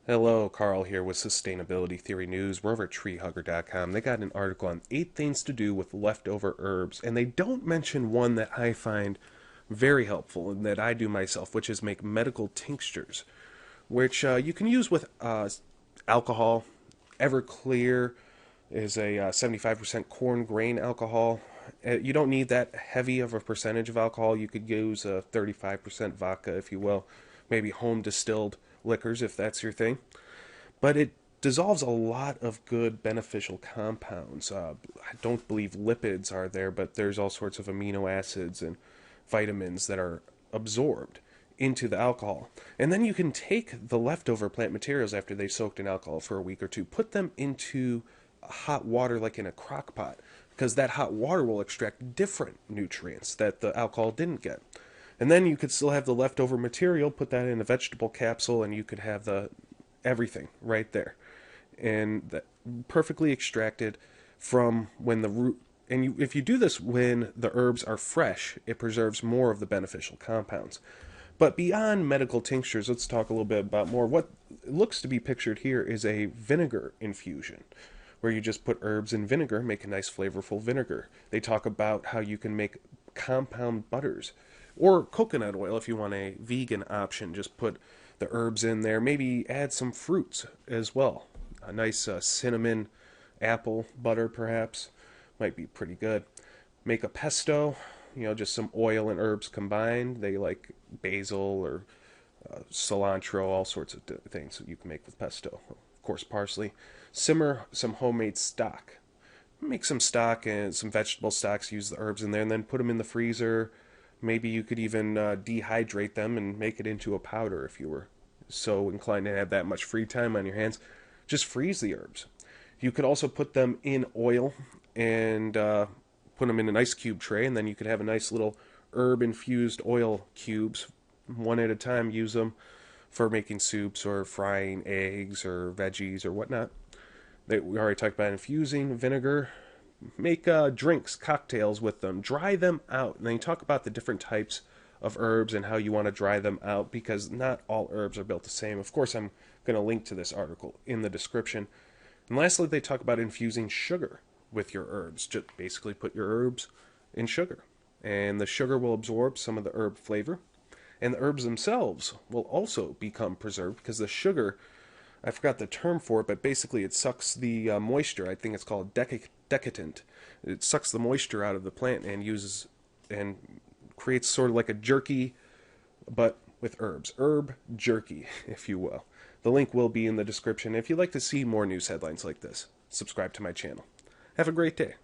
Hello, Carl here with Sustainability Theory News. We're over at treehugger.com. They got an article on 8 things to do with leftover herbs, and they don't mention one that I find very helpful and that I do myself, which is make medical tinctures, which you can use with alcohol. Everclear is a 75% corn grain alcohol. You don't need that heavy of a percentage of alcohol. You could use a 35% vodka, if you will, maybe home distilled liquors if that's your thing. But it dissolves a lot of good beneficial compounds. I don't believe lipids are there, but there's all sorts of amino acids and vitamins that are absorbed into the alcohol. And then you can take the leftover plant materials after they've soaked in alcohol for a week or two, put them into hot water like in a crock pot, because that hot water will extract different nutrients that the alcohol didn't get. And then you could still have the leftover material, put that in a vegetable capsule, and you could have the everything right there. And that perfectly extracted from when the root. And if you do this when the herbs are fresh, it preserves more of the beneficial compounds. But beyond medical tinctures, let's talk a little bit about more. What looks to be pictured here is a vinegar infusion, where you just put herbs in vinegar, make a nice flavorful vinegar. They talk about how you can make compound butters, or coconut oil if you want a vegan option. Just put the herbs in there, maybe add some fruits as well. A nice cinnamon apple butter perhaps might be pretty good. Make a pesto, just some oil and herbs combined. They like basil or cilantro, all sorts of things that you can make with pesto. Of course, parsley. Simmer some homemade stock. Make some stock and some vegetable stocks, use the herbs in there, and then put them in the freezer. Maybe you could even dehydrate them and make it into a powder if you were so inclined to have that much free time on your hands. Just freeze the herbs. You could also put them in oil and put them in an ice cube tray, and then you could have a nice little herb-infused oil cubes. One at a time, use them for making soups or frying eggs or veggies or whatnot. We already talked about infusing vinegar. Make drinks, cocktails with them. Dry them out. And then you talk about the different types of herbs and how you want to dry them out, because not all herbs are built the same. Of course, I'm going to link to this article in the description. And lastly, they talk about infusing sugar with your herbs. Just basically put your herbs in sugar, and the sugar will absorb some of the herb flavor, and the herbs themselves will also become preserved because the sugar, I forgot the term for it, but basically it sucks the moisture. I think it's called decadent. It sucks the moisture out of the plant and creates sort of like a jerky, but with herbs. Herb jerky, if you will. The link will be in the description. If you'd like to see more news headlines like this, subscribe to my channel. Have a great day.